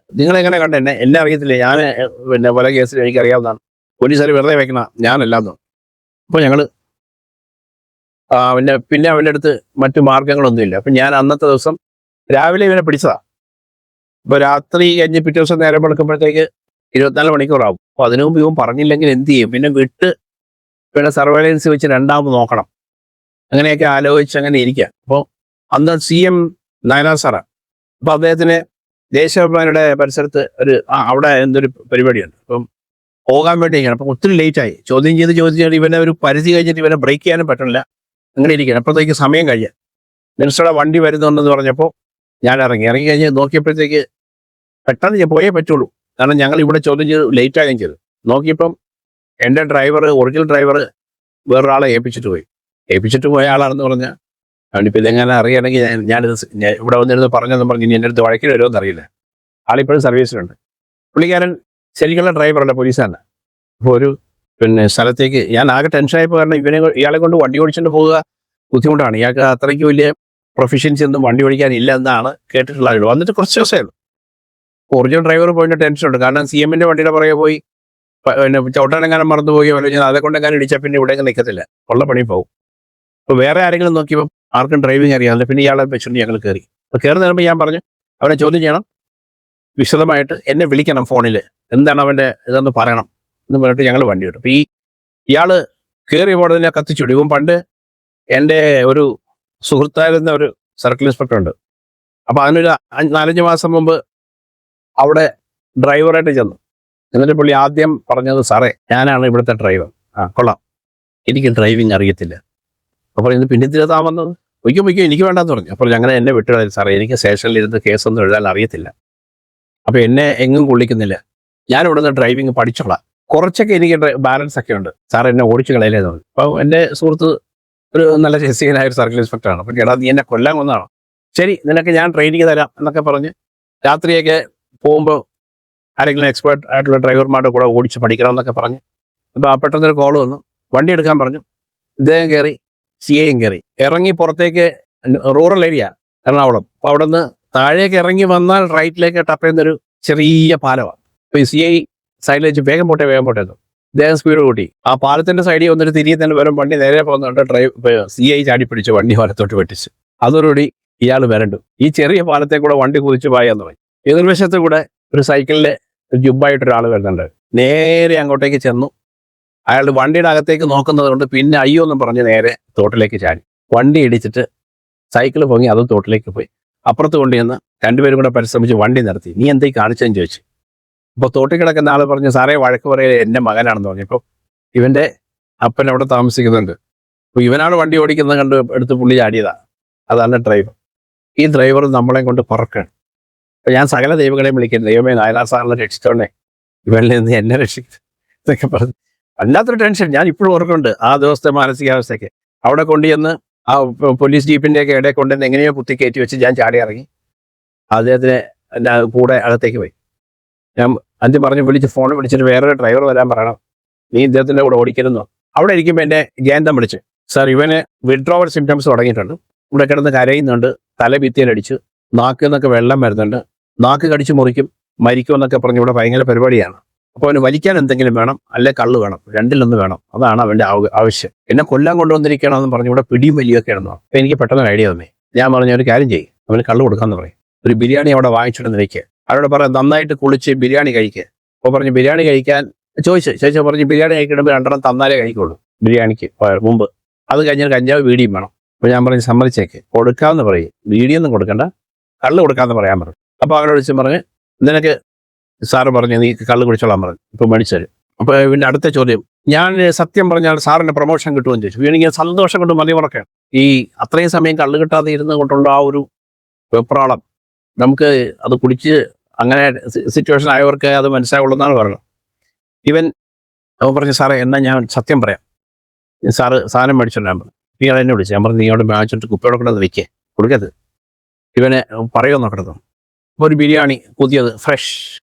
നിങ്ങളെങ്ങനെ കണ്ടെന്നെ, എന്നെ അറിയത്തില്ല, ഞാൻ പിന്നെ പല കേസിലും എനിക്കറിയാവുന്നതാണ്, പോലീസുകാർ വെറുതെ വയ്ക്കണ ഞാനല്ലാന്ന്. അപ്പോൾ ഞങ്ങൾ പിന്നെ അവൻ്റെ അടുത്ത് മറ്റു മാർഗങ്ങളൊന്നുമില്ല. അപ്പം ഞാൻ അന്നത്തെ ദിവസം രാവിലെ ഇവനെ പിടിച്ചതാ. ഇപ്പോൾ രാത്രി കഴിഞ്ഞ് പിറ്റേ ദിവസം നേരം വെളുക്കുമ്പോഴത്തേക്ക് 24 മണിക്കൂറാവും. അപ്പോൾ അതിനു മുമ്പ് ഇവൻ പറഞ്ഞില്ലെങ്കിൽ എന്ത് ചെയ്യും? പിന്നെ വിട്ട് പിന്നെ സർവൈലൻസ് വെച്ച് രണ്ടാമത് നോക്കണം. അങ്ങനെയൊക്കെ ആലോചിച്ച് അങ്ങനെ ഇരിക്കുക. അപ്പോൾ അന്ന് CM നായനാർ സാറാണ്. അപ്പോൾ അദ്ദേഹത്തിന് ദേശാഭിമാനിയുടെ പരിസരത്ത് അവിടെ എന്തൊരു പരിപാടിയുണ്ട്. അപ്പം പോകാൻ വേണ്ടിയിരിക്കണം. അപ്പം ഒത്തിരി ലേറ്റായി. ചോദ്യം ചെയ്ത് ഇവനെ ഒരു പരിധി കഴിഞ്ഞിട്ട് ഇവനെ ബ്രേക്ക് ചെയ്യാനും പറ്റില്ല. അങ്ങനെ ഇരിക്കണം. അപ്പോഴത്തേക്ക് സമയം കഴിഞ്ഞ് മിനിസ്റ്ററുടെ വണ്ടി വരുന്നുണ്ടെന്ന് പറഞ്ഞപ്പോൾ ഞാൻ ഇറങ്ങി കഴിഞ്ഞ് നോക്കിയപ്പോഴത്തേക്ക് പെട്ടെന്ന് ഞാൻ പോയേ പറ്റുള്ളൂ. കാരണം ഞങ്ങൾ ഇവിടെ ചോദ്യം ചെയ്ത് ലേറ്റ് ആകുകയും ചെയ്തു. നോക്കിയപ്പം എൻ്റെ ഒറിജിനൽ ഡ്രൈവർ വേറൊരാളെ ഏൽപ്പിച്ചിട്ട് പോയ ആളാണെന്ന് പറഞ്ഞാൽ അവനിപ്പോൾ ഇതെങ്ങനെ അറിയുകയാണെങ്കിൽ ഇവിടെ വന്നിരുന്ന് പറഞ്ഞെന്ന് പറഞ്ഞ് ഇനി എൻ്റെ അടുത്ത് വഴക്കിൽ വരുമെന്ന് അറിയില്ല. ആളിപ്പോഴും സർവീസിലുണ്ട്. പുള്ളിക്കാരൻ ശരിക്കുള്ള ഡ്രൈവറല്ല, പോലീസാണ്. അപ്പോൾ സ്ഥലത്തേക്ക് ഞാൻ ആകെ ടെൻഷനായപ്പോൾ, കാരണം ഇയാളെ കൊണ്ട് വണ്ടി ഓടിച്ചുകൊണ്ട് പോവുക ബുദ്ധിമുട്ടാണ്. ഇയാൾക്ക് അത്രയ്ക്ക് വലിയ പ്രൊഫഷൻസി ഒന്നും വണ്ടി ഓടിക്കാനില്ല എന്നാണ് കേട്ടിട്ടുള്ളത്. വന്നിട്ട് കുറച്ച് ദിവസമേ ഉള്ളൂ. ഒറിജിനൽ ഡ്രൈവർ പോയിട്ട് ടെൻഷനുണ്ട്. കാരണം CMന്റെ വണ്ടിയുടെ പുറകെ പോയി ചവിട്ടാനെങ്ങാനും മറന്നു പോയി അതെ കൊണ്ടെങ്ങാനും ഇടിച്ചാൽ പിന്നെ ഇവിടെ നിൽക്കത്തില്ല, ഉള്ള പണി പോകും. അപ്പോൾ വേറെ ആരെങ്കിലും നോക്കിയപ്പോൾ ആർക്കും ഡ്രൈവിംഗ് അറിയാമല്ലോ. പിന്നെ ഇയാളെ വെച്ചുകൊണ്ട് ഞങ്ങൾ കയറി. അപ്പോൾ കയറി നേരുമ്പോൾ ഞാൻ പറഞ്ഞു അവനെ ചോദ്യം ചെയ്യണം, വിശദമായിട്ട് എന്നെ വിളിക്കണം ഫോണിൽ, എന്താണ് അവൻ്റെ ഇതെന്ന് പറയണം എന്ന് പറഞ്ഞിട്ട് ഞങ്ങൾ വണ്ടി വിട്ടു. അപ്പോൾ ഇയാൾ കയറിയ പോലെ തന്നെ കത്തിച്ചുവിടും. ഇവൻ പണ്ട് എൻ്റെ ഒരു സുഹൃത്തായിരുന്ന ഒരു സർക്കിൾ ഇൻസ്പെക്ടർ ഉണ്ട്. അപ്പോൾ അതിനൊരു 4-5 മാസം മുമ്പ് അവിടെ ഡ്രൈവറായിട്ട് ചെന്നു. എന്നിട്ട് പുള്ളി ആദ്യം പറഞ്ഞത്, സാറേ ഞാനാണ് ഇവിടുത്തെ ഡ്രൈവർ. കൊള്ളാം, എനിക്ക് ഡ്രൈവിംഗ് അറിയത്തില്ല. അപ്പോൾ ഇന്ന് പിന്നെ തിരുത്താൻ വന്നത് വയ്ക്കും എനിക്ക് വേണ്ടാന്ന് പറഞ്ഞു. അപ്പോൾ അങ്ങനെ എന്നെ വിട്ടുകളയും സാറേ, എനിക്ക് സ്റ്റേഷനിലിരുന്ന് കേസൊന്നും എഴുതാൻ അറിയത്തില്ല. അപ്പോൾ എന്നെ എങ്ങും കൊള്ളിക്കുന്നില്ല, ഞാൻ ഇവിടുന്ന് ഡ്രൈവിംഗ് പഠിച്ചോളാം, കുറച്ചൊക്കെ എനിക്ക് ബാലൻസ് ഒക്കെ ഉണ്ട്, സാർ എന്നെ ഓടിച്ചു കളയില്ലെന്ന് പറഞ്ഞു. അപ്പോൾ എൻ്റെ സുഹൃത്ത് ഒരു നല്ല രസികനായ ഒരു സർക്കിൾ ഇൻസ്പെക്ടറാണ്. അപ്പോൾ ചേട്ടാ നീ എന്നെ കൊല്ലാൻ കൊന്നാണോ? ശരി, നിനക്ക് ഞാൻ ട്രെയിനിങ് തരാം എന്നൊക്കെ പറഞ്ഞ് രാത്രിയൊക്കെ പോകുമ്പോൾ ആരെങ്കിലും എക്സ്പേർട്ട് ആയിട്ടുള്ള ഡ്രൈവർമാരുടെ കൂടെ ഓടിച്ച് പഠിക്കണം എന്നൊക്കെ പറഞ്ഞ്. അപ്പോൾ പെട്ടെന്നൊരു കോൾ വന്നു, വണ്ടി എടുക്കാൻ പറഞ്ഞു. ഇദ്ദേഹം കയറി, CAയും കയറി. ഇറങ്ങി പുറത്തേക്ക്, റൂറൽ ഏരിയ എറണാകുളം. അപ്പോൾ അവിടെ നിന്ന് താഴേക്ക് ഇറങ്ങി വന്നാൽ റൈറ്റിലേക്ക് ടപ്പുന്നൊരു ചെറിയ പാലമാണ്. അപ്പോൾ ഈ CI സൈഡിൽ വെച്ച് വേഗം പോട്ടെ എന്ന് ഇദ്ദേഹം സ്പീഡ് കൂട്ടി. ആ പാലത്തിന്റെ സൈഡിൽ വന്നിട്ട് തിരികെ തന്നെ വരും വണ്ടി നേരെ പോകുന്നുണ്ട്. CI ചാടി പിടിച്ച് വണ്ടി പാലത്തോട്ട് വെട്ടിച്ച്. അതോടുകൂടി ഇയാൾ വരണ്ടു. ഈ ചെറിയ പാലത്തെ കൂടെ വണ്ടി കുതിച്ച് പായാന്ന് പറഞ്ഞു. എതിർവശത്ത് കൂടെ ഒരു സൈക്കിളിലെ ജുബായിട്ടൊരാൾ വരുന്നുണ്ട്. നേരെ അങ്ങോട്ടേക്ക് ചെന്നു. അയാൾ വണ്ടിയുടെ അകത്തേക്ക് നോക്കുന്നത് കൊണ്ട് പിന്നെ അയ്യോ എന്നും പറഞ്ഞ് നേരെ തോട്ടിലേക്ക് ചാടി. വണ്ടി ഇടിച്ചിട്ട് സൈക്കിൾ പൊങ്ങി അതും തോട്ടിലേക്ക് പോയി. അപ്പുറത്ത് കൊണ്ടുചെന്ന് രണ്ടുപേരും കൂടെ പരിശ്രമിച്ച് വണ്ടി നിർത്തി. നീ എന്തേ കാണിച്ചതെന്ന് ചോദിച്ചു. അപ്പോൾ തോട്ടിൽ കിടക്കുന്ന ആൾ പറഞ്ഞു, സാറേ വഴക്ക് പറയുക എൻ്റെ മകനാണെന്ന് പറഞ്ഞു. ഇപ്പോൾ ഇവൻ്റെ അപ്പൻ അവിടെ താമസിക്കുന്നുണ്ട്. അപ്പോൾ ഇവനാണ് വണ്ടി ഓടിക്കുന്നത് കണ്ട് എടുത്ത് പുള്ളി ചാടിയതാണ്. അതാണ് ഡ്രൈവർ. ഈ ഡ്രൈവർ നമ്മളെ കൊണ്ട് പറക്കാണ്. അപ്പോൾ ഞാൻ സകല ദൈവങ്ങളെയും വിളിക്കുന്നത്, ദൈവമേ നായനാർ സാറിനെ രക്ഷിച്ചോണ്ടേ, ഇവനിൽ നിന്ന് എന്നെ രക്ഷിക്കും എന്നൊക്കെ പറഞ്ഞു. അല്ലാത്തൊരു ടെൻഷൻ ഞാൻ ഇപ്പോഴും ഓർക്കുന്നുണ്ട്. ആ ദിവസത്തെ മാനസികാവസ്ഥയ്ക്ക് അവിടെ കൊണ്ടുചെന്ന് ആ പോലീസ് ജീപ്പിൻ്റെയൊക്കെ ഇടയിൽ കൊണ്ടുവന്ന് എങ്ങനെയോ കുത്തി കയറ്റി വെച്ച് ഞാൻ ചാടി ഇറങ്ങി. അദ്ദേഹത്തിന് എൻ്റെ കൂടെ അകത്തേക്ക് പോയി. ഞാൻ അഞ്ച് പറഞ്ഞ് ഫോൺ വിളിച്ചിട്ട് വേറൊരു ഡ്രൈവർ വരാൻ പറയണം, നീ ഇദ്ദേഹത്തിൻ്റെ കൂടെ ഓടിക്കരുന്നോ. അവിടെ ഇരിക്കുമ്പോൾ എൻ്റെ ഗേന്തം വിളിച്ച്, സാർ ഇവന് വിഡ്രോവൽ സിംറ്റംസ് തുടങ്ങിയിട്ടുണ്ട്, ഇവിടെ കിടന്ന് കരയുന്നുണ്ട്, തല ഭിത്തിയിലടിച്ച്, നാക്കിൽ നിന്നൊക്കെ വെള്ളം വരുന്നുണ്ട്, നാക്ക് കടിച്ച് മുറിക്കും, മരിക്കുമെന്നൊക്കെ പറഞ്ഞ് ഇവിടെ ഭയങ്കര പരിപാടിയാണ്. അപ്പോൾ അവന് വലിക്കാൻ എന്തെങ്കിലും വേണം, അല്ലെ കള്ള് വേണം, രണ്ടിലൊന്ന് വേണം, അതാണ് അവൻ്റെ ആവശ്യം. എന്നെ കൊല്ലാൻ കൊണ്ടുവന്നിരിക്കണമെന്ന് പറഞ്ഞ് ഇവിടെ പിടിയും വലിയൊക്കെ ആണെന്നോ. അപ്പോൾ എനിക്ക് പെട്ടെന്ന് ഐഡിയ തന്നേ. ഞാൻ പറഞ്ഞ ഒരു കാര്യം ചെയ്യും, അവന് കള്ള് കൊടുക്കാമെന്ന് പറയും. ഒരു ബിരിയാണി അവിടെ വാങ്ങിച്ചിട്ട് ഇരിക്കുക, അവരോട് പറയാം നന്നായിട്ട് കുളിച്ച് ബിരിയാണി കഴിക്കുക. അപ്പോൾ പറഞ്ഞ് ബിരിയാണി കഴിക്കാൻ ചോദിച്ചു പറഞ്ഞ് ബിരിയാണി കഴിക്കണമെങ്കിൽ 2 തന്നാലേ കഴിക്കുള്ളൂ ബിരിയാണിക്ക് മുമ്പ്. അത് കഴിഞ്ഞാൽ കഞ്ചാവ് വീടിയും വേണം. അപ്പോൾ ഞാൻ പറഞ്ഞ് സമ്മതിച്ചേക്ക്, കൊടുക്കാമെന്ന് പറയും, വീടിയൊന്നും കൊടുക്കണ്ട, കള്ള് കൊടുക്കാമെന്ന് പറയാൻ പറഞ്ഞു. അപ്പോൾ അവരോട് വെച്ച് പറഞ്ഞ് നിനക്ക് സാറ് പറഞ്ഞു നീ കള്ള് കുടിച്ചോളാൻ പറഞ്ഞു. ഇപ്പോൾ മേടിച്ചത്. അപ്പോൾ ഇവൻ്റെ അടുത്ത ചോദ്യം, ഞാൻ സത്യം പറഞ്ഞാൽ സാറിന് പ്രൊമോഷൻ കിട്ടുമെന്ന് ചോദിച്ചു. എനിക്ക് സന്തോഷം കൊണ്ട് മതി ഉറക്കാണ്. ഈ അത്രയും സമയം കള്ള് കിട്ടാതെ ഇരുന്ന് കൊണ്ടുള്ള ആ ഒരു വെപ്രാളം, നമുക്ക് അത് കുടിച്ച് അങ്ങനെ സിറ്റുവേഷൻ ആയവർക്ക് അത് മനസ്സിലാവുള്ളൂ എന്നാണ് പറഞ്ഞത്. അവൻ പറഞ്ഞു, സാറേ എന്നാൽ ഞാൻ സത്യം പറയാം, സാറ് സാധനം മേടിച്ചോണ്ടാൻ പറഞ്ഞു. ഇയാൾ എന്നെ വിളിച്ചു. ഞാൻ പറഞ്ഞു നീ അവിടെ മേടിച്ചിട്ട് കുപ്പിയോടെ കൊണ്ടത് വെക്കേ, കൊടുക്കരുത്. ഇവനെ പറയുമോ നോക്കണത്. അപ്പോൾ ഒരു ബിരിയാണി പുതിയത് ഫ്രഷ്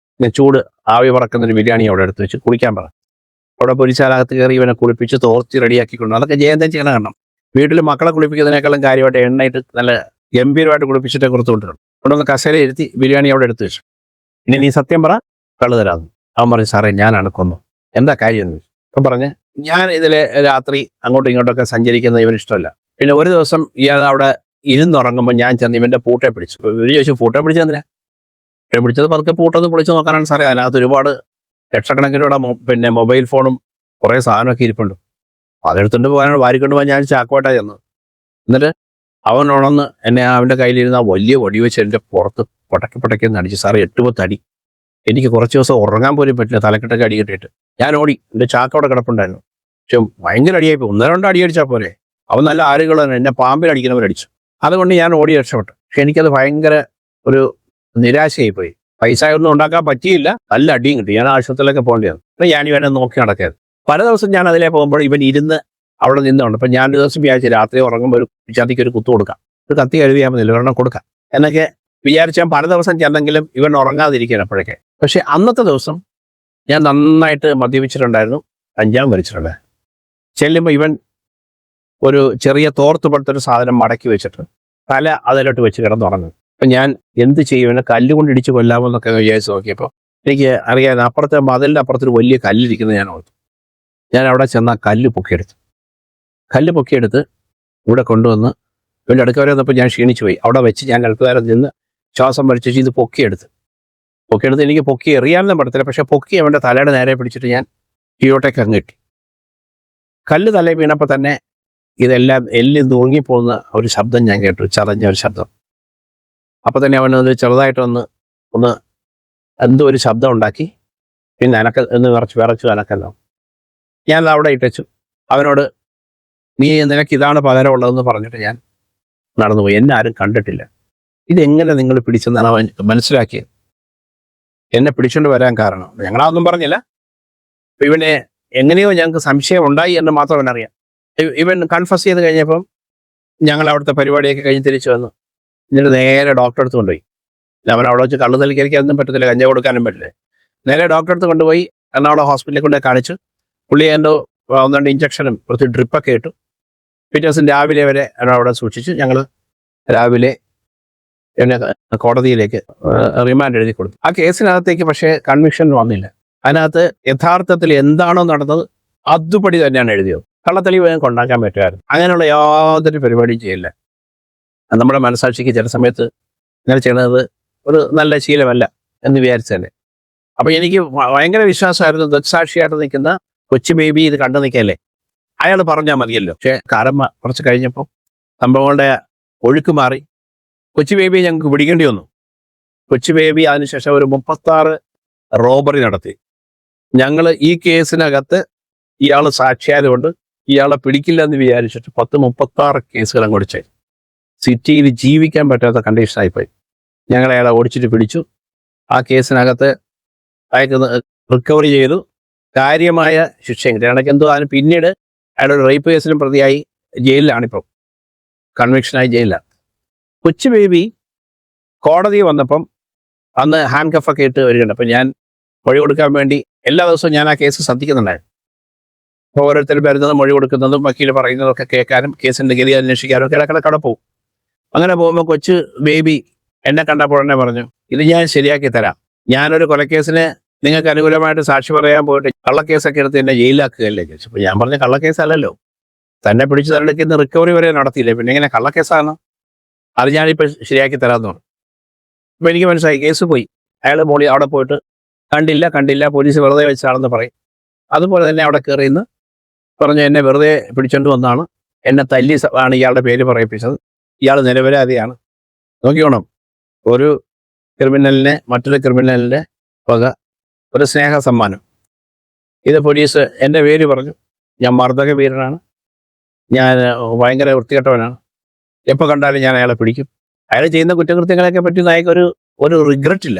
ചൂട് ആവി പറക്കുന്നൊരു ബിരിയാണി അവിടെ എടുത്ത് വെച്ച് കുളിക്കാൻ പറ. അവിടെ പൊരിച്ചാലകത്ത് കയറി ഇവനെ കുളിപ്പിച്ച് തോർത്തി റെഡിയാക്കിക്കൊണ്ട്, അതൊക്കെ ജയന്തൻ ചെയ്യണ കാരണം. വീട്ടിൽ മക്കളെ കുളിപ്പിക്കുന്നതിനേക്കാളും കാര്യമായിട്ട് എണ്ണയിട്ട് നല്ല ഗംഭീരമായിട്ട് കുളിപ്പിച്ചിട്ട് കൊടുത്തു കൊണ്ടിരുന്നു. അവിടെ ഒന്ന് കസേര ഇരുത്തി ബിരിയാണി അവിടെ എടുത്ത് വെച്ചു. ഇനി നീ സത്യം പറ, കള്ളു തരാമെന്ന്. അവൻ പറഞ്ഞു, സാറേ ഞാനാണ് കൊന്നു. എന്താ കാര്യം എന്ന് ചോദിച്ചു. അപ്പം പറഞ്ഞ് ഞാൻ ഇതിലെ രാത്രി അങ്ങോട്ടും ഇങ്ങോട്ടൊക്കെ സഞ്ചരിക്കുന്നത് ഇവന് ഇഷ്ടമല്ല, പിന്നെ ഒരു ദിവസം ഇയാൾ അവിടെ ഇരുന്നുറങ്ങുമ്പോൾ ഞാൻ ചെന്ന് ഇവൻ്റെ പൂട്ടെ പിടിച്ചു. ഇവർ ചോദിച്ചു പൂട്ടെ പിടിച്ചെന്തിനാ? പൂട്ടെ പിടിച്ചത് പതുക്കെ പൂട്ടൊന്ന് പൊളിച്ച് നോക്കാനാണ് സാറേ. അതിനകത്ത് ഒരുപാട് ലക്ഷക്കണക്കിന് രൂപയുടെ പിന്നെ മൊബൈൽ ഫോണും കുറേ സാധനമൊക്കെ ഇരിപ്പുണ്ട്. അതെടുത്തുകൊണ്ട് പോകാനാണ് വാരിക്കൊണ്ട് പോകാൻ ഞാൻ ചാക്കോട്ടാ ചെന്നത്. എന്നിട്ട് അവൻ ഉണർന്ന് എന്നെ അവൻ്റെ കയ്യിലിരുന്ന ആ വലിയ വടി വെച്ച് എൻ്റെ പുറത്ത് പൊട്ടക്കി അടിച്ചു. സാറേ 8-10 അടി. എനിക്ക് കുറച്ച് ദിവസം ഉറങ്ങാൻ പോലും പറ്റില്ല, തലക്കെട്ടൊക്കെ അടി കിട്ടിയിട്ട്. ഞാൻ ഓടി, എൻ്റെ ചാക്ക അവിടെ കിടപ്പുണ്ടായിരുന്നു. പക്ഷെ ഭയങ്കര അടിയായിപ്പോയി. 1-2 അടി അടിച്ചാൽ പോലെ. അവൻ നല്ല ആരുകളാണ്, എന്നെ പാമ്പിൽ അടിക്കുന്നവരടിച്ചു. അതുകൊണ്ട് ഞാൻ ഓടി രക്ഷപ്പെട്ടു. പക്ഷെ എനിക്കത് ഭയങ്കര ഒരു നിരാശയായിപ്പോയി. പൈസ ഒന്നും ഉണ്ടാക്കാൻ പറ്റിയില്ല, നല്ല അടിയും കിട്ടി. ഞാൻ ആശുപത്രിയിലൊക്കെ പോകേണ്ടി വന്നു. അപ്പം ഞാൻ ഇവനെ നോക്കി നടക്കരുത്. പല ദിവസം ഞാൻ അതിലേ പോകുമ്പോൾ ഇവൻ ഇരുന്ന് അവിടെ നിന്നുണ്ട്. അപ്പം ഞാൻ ഒരു ദിവസം വിചാരിച്ചു രാത്രി ഉറങ്ങുമ്പോൾ ഒരു ചതിക്ക് ഒരു കുത്തു കൊടുക്കാം, ഒരു കത്തി കരുതിയാൽ മതി, ഒരെണ്ണം കൊടുക്കാം എന്നൊക്കെ വിചാരിച്ച് ഞാൻ പല ദിവസം ചെന്നെങ്കിലും ഇവൻ ഉറങ്ങാതിരിക്കുകയാണ് അപ്പോഴൊക്കെ. പക്ഷെ അന്നത്തെ ദിവസം ഞാൻ നന്നായിട്ട് മദ്യപിച്ചിട്ടുണ്ടായിരുന്നു, കഞ്ചാവ് വലിച്ചിട്ടുണ്ടായിരുന്നു. ചെല്ലുമ്പോൾ ഇവൻ ഒരു ചെറിയ തോർത്ത് പോലത്തൊരു സാധനം മടക്കി വെച്ചിട്ട് തല അതിലോട്ട് വെച്ച് കിടന്നുറങ്ങും. അപ്പം ഞാൻ എന്ത് ചെയ്യും, എന്നെ കല്ലുകൊണ്ട് ഇടിച്ച് കൊല്ലാമോ എന്നൊക്കെ വിചാരിച്ച് നോക്കിയപ്പോൾ എനിക്ക് അറിയാതെ അപ്പുറത്തെ മതിലിൻ്റെ അപ്പുറത്തൊരു വലിയ കല്ലിരിക്കുന്നത് ഞാൻ ഓർത്തു. ഞാൻ അവിടെ ചെന്ന് ആ കല്ല് പൊക്കിയെടുത്ത് ഇവിടെ കൊണ്ടുവന്ന് ഇവൻ്റെ അടുക്ക വരെ വന്നപ്പോൾ ഞാൻ ക്ഷീണിച്ചു പോയി. അവിടെ വെച്ച് ഞാൻ അല്പനേരം നിന്ന് ശ്വാസം വലിച്ചു ഇത് പൊക്കിയെടുത്ത് എനിക്ക് പൊക്കി എറിയാനൊന്നും പറ്റത്തില്ല. പക്ഷെ പൊക്കി അവൻ്റെ തലയുടെ നേരെ പിടിച്ചിട്ട് ഞാൻ കീഴോട്ടേക്ക് അങ്ങ് ഇട്ടി. കല്ല് തലയിൽ വീണപ്പോൾ തന്നെ ഇതെല്ലാം എല്ല് തൂങ്ങിപ്പോകുന്ന ഒരു ശബ്ദം ഞാൻ കേട്ടു, ചതഞ്ഞ ഒരു ശബ്ദം. അപ്പോൾ തന്നെ അവനത് ചെറുതായിട്ടൊന്ന് എന്തോ ഒരു ശബ്ദം ഉണ്ടാക്കി. പിന്നെ വിറച്ചു അനക്കല്ലോ. ഞാൻ അവിടെ ഇട്ടു. അവനോട് നിനക്ക് ഇതാണ് പകരമുള്ളതെന്ന് പറഞ്ഞിട്ട് ഞാൻ നടന്നുപോയി. എന്നെ ആരും കണ്ടിട്ടില്ല. ഇതെങ്ങനെ നിങ്ങൾ പിടിച്ചെന്നാണ് അവൻ മനസ്സിലാക്കിയത്. എന്നെ പിടിച്ചുകൊണ്ട് വരാൻ കാരണം ഞങ്ങളതൊന്നും പറഞ്ഞില്ല. ഇവനെ എങ്ങനെയോ ഞങ്ങൾക്ക് സംശയം ഉണ്ടായി എന്ന് മാത്രം അവനറിയാം. ഇവൻ കൺഫസ് ചെയ്ത് കഴിഞ്ഞപ്പം ഞങ്ങൾ അവിടുത്തെ പരിപാടിയൊക്കെ കഴിഞ്ഞ് തിരിച്ചു വന്നു. എന്നിട്ട് നേരെ ഡോക്ടറെ അടുത്ത് കൊണ്ടുപോയി. അവൻ അവിടെ വെച്ച് കള്ളു തലിക്കരിക്കാനൊന്നും പറ്റത്തില്ല, കഞ്ച കൊടുക്കാനും പറ്റില്ല. നേരെ ഡോക്ടറെ അടുത്ത് കൊണ്ടുപോയി എറണാകുളം ഹോസ്പിറ്റലിൽ കൊണ്ട് കാണിച്ചു. പുള്ളി എൻ്റെ 1-2 ഇഞ്ചക്ഷനും കുറച്ച് ഡ്രിപ്പൊക്കെ ഇട്ടു. പിറ്റേ ദിവസം രാവിലെ വരെ അവിടെ സൂക്ഷിച്ചു. ഞങ്ങൾ രാവിലെ എന്നെ കോടതിയിലേക്ക് റിമാൻഡ് എഴുതി കൊടുത്തു. ആ കേസിനകത്തേക്ക് പക്ഷേ കൺവിക്ഷൻ വന്നില്ല. അതിനകത്ത് യഥാർത്ഥത്തിൽ എന്താണോ നടന്നത് അതുപടി തന്നെയാണ് എഴുതിയത്. കള്ളത്തെളിവ് കൊണ്ടാക്കാൻ പറ്റുമായിരുന്നു. അങ്ങനെയുള്ള യാതൊരു പരിപാടിയും ചെയ്യില്ല. നമ്മുടെ മനസാക്ഷിക്ക് ചില സമയത്ത് ഇങ്ങനെ ചെയ്യുന്നത് ഒരു നല്ല ശീലമല്ല എന്ന് വിചാരിച്ചല്ലേ. അപ്പം എനിക്ക് ഭയങ്കര വിശ്വാസമായിരുന്നു. ദൃക്സാക്ഷിയായിട്ട് നിൽക്കുന്ന കൊച്ചു ബേബി ഇത് കണ്ടു നിൽക്കല്ലേ, അയാൾ പറഞ്ഞാൽ മതിയല്ലോ. പക്ഷേ കാലം കുറച്ച് കഴിഞ്ഞപ്പോൾ സംഭവങ്ങളുടെ ഒഴുക്ക് മാറി. കൊച്ചു ബേബി ഞങ്ങൾക്ക് പിടിക്കേണ്ടി വന്നു. കൊച്ചു ബേബി അതിനുശേഷം ഒരു 36 റോബറി നടത്തി. ഞങ്ങൾ ഈ കേസിനകത്ത് ഇയാൾ സാക്ഷിയായതുകൊണ്ട് ഇയാളെ പിടിക്കില്ല എന്ന് വിചാരിച്ചിട്ട് 36 കേസുകൾ അങ്ങോട്ട് ചെയ്തു. സിറ്റിയിൽ ജീവിക്കാൻ പറ്റാത്ത കണ്ടീഷനായിപ്പോയി. ഞങ്ങൾ അയാളെ ഓടിച്ചിട്ട് പിടിച്ചു. ആ കേസിനകത്ത് അയാൾക്ക് റിക്കവറി ചെയ്തു. കാര്യമായ ശിക്ഷയും കിട്ടി. അയാൾക്ക് എന്തോ അതിന് പിന്നീട് അയാളൊരു റേപ്പ് കേസിലും പ്രതിയായി ജയിലിലാണിപ്പം, കൺവിക്ഷനായി ജയിലിലാണ്. കൊച്ചു ബേബി കോടതി വന്നപ്പം അന്ന് ഹാൻഡ് കഫൊക്കെ ഇട്ട് വരികയുണ്ട്. അപ്പം ഞാൻ മൊഴി കൊടുക്കാൻ വേണ്ടി എല്ലാ ദിവസവും ഞാൻ ആ കേസ് ശ്രദ്ധിക്കുന്നുണ്ടായിരുന്നു. അപ്പോൾ ഓരോരുത്തരും വരുന്നതും മൊഴി കൊടുക്കുന്നതും വക്കീൽ പറയുന്നതൊക്കെ കേൾക്കാനും കേസിൻ്റെ ഗതി അന്വേഷിക്കാനും ഒക്കെ ഇടക്കിടക്കടെ പോകും. അങ്ങനെ പോകുമ്പോൾ കൊച്ചു ബേബി എന്നെ കണ്ടപ്പോൾ തന്നെ പറഞ്ഞു, ഇത് ഞാൻ ശരിയാക്കി തരാം. ഞാനൊരു കൊലക്കേസിന് നിങ്ങൾക്ക് അനുകൂലമായിട്ട് സാക്ഷി പറയാൻ പോയിട്ട് കള്ളക്കേസൊക്കെ എടുത്ത് എന്നെ ജയിലാക്കുകയല്ലേ ചോദിച്ചു. അപ്പോൾ ഞാൻ പറഞ്ഞു കള്ളക്കേസല്ലല്ലോ, തന്നെ പിടിച്ച് തരടക്കുന്ന റിക്കവറി വരെ നടത്തിയില്ലേ, പിന്നെ ഇങ്ങനെ കള്ളക്കേസാണ്, അത് ഞാനിപ്പോൾ ശരിയാക്കി തരാമെന്ന് പറഞ്ഞു. അപ്പോൾ എനിക്ക് മനസ്സിലായി കേസ് പോയി. അയാൾ അവിടെ പോയിട്ട് കണ്ടില്ല പോലീസ് വെറുതെ വെച്ചാണെന്ന് പറയും. അതുപോലെ തന്നെ അവിടെ കയറിയെന്ന് പറഞ്ഞു എന്നെ വെറുതെ പിടിച്ചോണ്ട് വന്നാണ്, എന്നെ തല്ലി ആണ് ഇയാളുടെ പേര് പറയിപ്പിച്ചത്, ഇയാൾ നിരപരാധിയാണ്. നോക്കിക്കോണം, ഒരു ക്രിമിനലിനെ മറ്റൊരു ക്രിമിനലിൻ്റെ വക ഒരു സ്നേഹ സമ്മാനം. ഇത് പോലീസ് എൻ്റെ പേര് പറഞ്ഞു, ഞാൻ മർദ്ദക വീരനാണ്, ഞാൻ ഭയങ്കര വൃത്തികെട്ടവനാണ്, എപ്പോൾ കണ്ടാലും ഞാൻ അയാളെ പിടിക്കും. അയാൾ ചെയ്യുന്ന കുറ്റകൃത്യങ്ങളെയൊക്കെ പറ്റി അയാൾക്ക് ഒരു റിഗ്രറ്റ് ഇല്ല.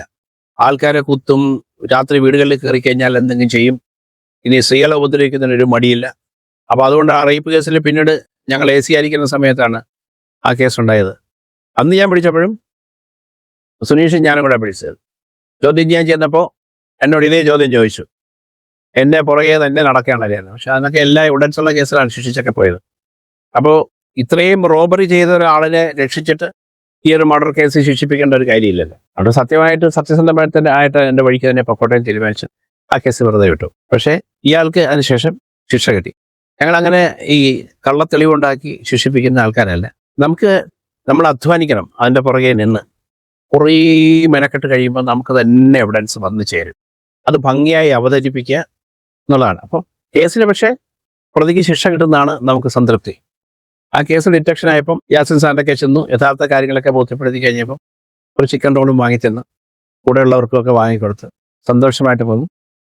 ആൾക്കാരെ കുത്തും, രാത്രി വീടുകളിൽ കയറി കഴിഞ്ഞാൽ എന്തെങ്കിലും ചെയ്യും, ഇനി സ്ത്രീകളെ ഉപദ്രവിക്കുന്നതിനൊരു മടിയില്ല. അപ്പോൾ അതുകൊണ്ട് ആ റേപ്പ് കേസിൽ പിന്നീട് ഞങ്ങൾ AC ആയിരിക്കുന്ന സമയത്താണ് ആ കേസുണ്ടായത്. അന്ന് ഞാൻ പിടിച്ചപ്പോഴും സുനീഷും ഞാനും കൂടെ പിടിച്ചത്. ചോദ്യം ചെയ്യാൻ ചെന്നപ്പോൾ എന്നോട് ഇതേ ചോദ്യം ചോദിച്ചു. എന്നെ പുറകെ തന്നെ നടക്കേണ്ടതായിരുന്നു. പക്ഷെ അതിനൊക്കെ എല്ലാ എവിഡൻസുള്ള കേസിലാണ് ശിക്ഷിച്ചൊക്കെ പോയത്. അപ്പോൾ ഇത്രയും റോബറി ചെയ്ത ഒരാളിനെ രക്ഷിച്ചിട്ട് ഈ ഒരു മർഡർ കേസ് ശിക്ഷിപ്പിക്കേണ്ട ഒരു കാര്യമില്ലല്ലോ. അവിടെ സത്യസന്ധമായിട്ട് തന്നെ ആയിട്ട് എൻ്റെ വഴിക്ക് തന്നെ പൊക്കോട്ടയം തീരുമാനിച്ച് ആ കേസ് വെറുതെ വിട്ടു. പക്ഷേ ഇയാൾക്ക് അതിനുശേഷം ശിക്ഷ കിട്ടി. ഞങ്ങളങ്ങനെ ഈ കള്ളത്തെളിവുണ്ടാക്കി ശിക്ഷിപ്പിക്കുന്ന ആൾക്കാരല്ല. നമ്മൾ അധ്വാനിക്കണം അതിൻ്റെ പുറകെ നിന്ന്. കുറേ മെനക്കെട്ട് കഴിയുമ്പോൾ നമുക്ക് തന്നെ എവിഡൻസ് വന്നു ചേരും. അത് ഭംഗിയായി അവതരിപ്പിക്കുക എന്നുള്ളതാണ്. അപ്പം കേസിന് പക്ഷേ പ്രതിക്ക് ശിക്ഷ കിട്ടുന്നതാണ് നമുക്ക് സംതൃപ്തി. ആ കേസ് ഡിറ്റക്ഷൻ ആയപ്പം യാസിൻ സാറിൻ്റെ കേസ് ചെന്നു, യഥാർത്ഥ കാര്യങ്ങളൊക്കെ ബോധ്യപ്പെടുത്തി കഴിഞ്ഞപ്പം ഒരു ചിക്കൻ റോളും വാങ്ങിച്ചെന്ന് കൂടെയുള്ളവർക്കൊക്കെ വാങ്ങിക്കൊടുത്ത് സന്തോഷമായിട്ട് പോന്നു.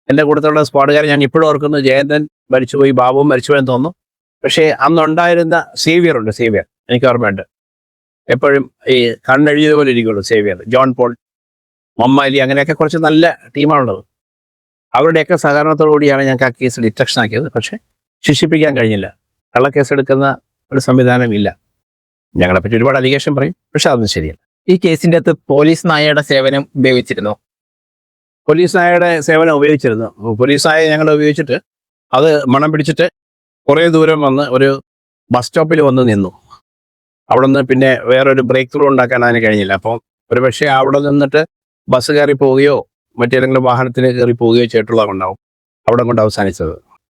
എൻ്റെ കൂട്ടത്തിലുള്ള സ്ക്വാഡുകാരെ ഞാൻ ഇപ്പോഴും ഓർക്കുന്നു. ജയന്തൻ മരിച്ചുപോയി, ബാബുവും മരിച്ചുപോയെന്ന് തോന്നുന്നു. പക്ഷേ അന്നുണ്ടായിരുന്ന സേവിയർ എനിക്ക് ഓർമ്മയുണ്ട്. എപ്പോഴും ഈ കണ്ണെഴുതിയതുപോലെ ഇരിക്കുള്ളൂ സേവിയർ, ജോൺ പോൾ, മമ്മാലി, അങ്ങനെയൊക്കെ കുറച്ച് നല്ല ടീമാണുള്ളത്. അവരുടെയൊക്കെ സഹകരണത്തോടു കൂടിയാണ് ഞങ്ങൾക്ക് ആ കേസ് ഡിറ്റക്ഷൻ ആക്കിയത്. പക്ഷേ ശിക്ഷിപ്പിക്കാൻ കഴിഞ്ഞില്ല. കള്ളക്കേസ് എടുക്കുന്ന ഒരു സംവിധാനം ഇല്ല. ഞങ്ങളെപ്പറ്റി ഒരുപാട് അലിഗേഷൻ പറയും, പക്ഷെ അതൊന്നും ശരിയല്ല. ഈ കേസിന്റെ അകത്ത് പോലീസ് നായയുടെ സേവനം ഉപയോഗിച്ചിരുന്നു. പോലീസ് നായയുടെ സേവനം ഉപയോഗിച്ചിരുന്നു. പോലീസ് നായ ഞങ്ങൾ ഉപയോഗിച്ചിട്ട് അത് മണം പിടിച്ചിട്ട് കുറേ ദൂരം വന്ന് ഒരു ബസ് സ്റ്റോപ്പിൽ വന്ന് നിന്നു. അവിടെ നിന്ന് പിന്നെ വേറൊരു ബ്രേക്ക് ത്രൂ ഉണ്ടാക്കാൻ അതിന് കഴിഞ്ഞില്ല. അപ്പോൾ ഒരു പക്ഷേ അവിടെ നിന്നിട്ട് ബസ് കയറി പോവുകയോ മറ്റേതെങ്കിലും വാഹനത്തിൽ കയറി പോവുകയോ ചെയ്തിട്ടുള്ളതുണ്ടാവും അവിടെ കൊണ്ട് അവസാനിച്ചത്.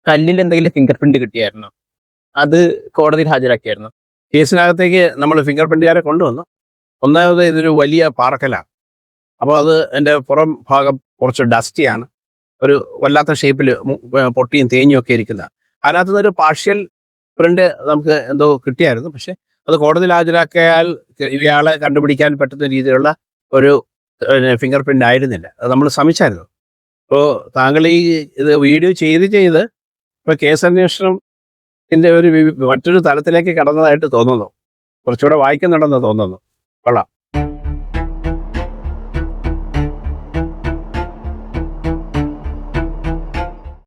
കല്ലിൽ എന്തെങ്കിലും ഫിംഗർ പ്രിന്റ് കിട്ടിയായിരുന്നു? അത് കോടതിയിൽ ഹാജരാക്കിയായിരുന്നു. കേസിനകത്തേക്ക് നമ്മൾ ഫിംഗർ പ്രിന്റുകാരെ കൊണ്ടുവന്നു. ഒന്നാമത് ഇതൊരു വലിയ പാറക്കലാണ്. അപ്പോൾ അത് എൻ്റെ പുറം ഭാഗം കുറച്ച് ഡസ്റ്റിയാണ്, ഒരു വല്ലാത്ത ഷേപ്പിൽ പൊട്ടിയും തേഞ്ഞും ഒക്കെ ഇരിക്കുന്ന. അതിനകത്ത് നിന്നൊരു പാർഷ്യൽ പ്രിന്റ് നമുക്ക് എന്തോ കിട്ടിയായിരുന്നു. പക്ഷെ അത് കോടതിയിൽ ഹാജരാക്കിയാൽ ഇയാളെ കണ്ടുപിടിക്കാൻ പറ്റുന്ന രീതിയിലുള്ള ഒരു ഫിംഗർ പ്രിന്റ് ആയിരുന്നില്ല. അത് നമ്മൾ ശ്രമിച്ചായിരുന്നു. അപ്പോൾ താങ്കൾ ഇത് വീഡിയോ ചെയ്ത് ഇപ്പോൾ കേസന്വേഷണത്തിൻ്റെ മറ്റൊരു തലത്തിലേക്ക് കടന്നതായിട്ട് തോന്നുന്നു. കുറച്ചുകൂടെ വായിക്കുന്നുണ്ടെന്ന് തോന്നുന്നു. കൊള്ളാം.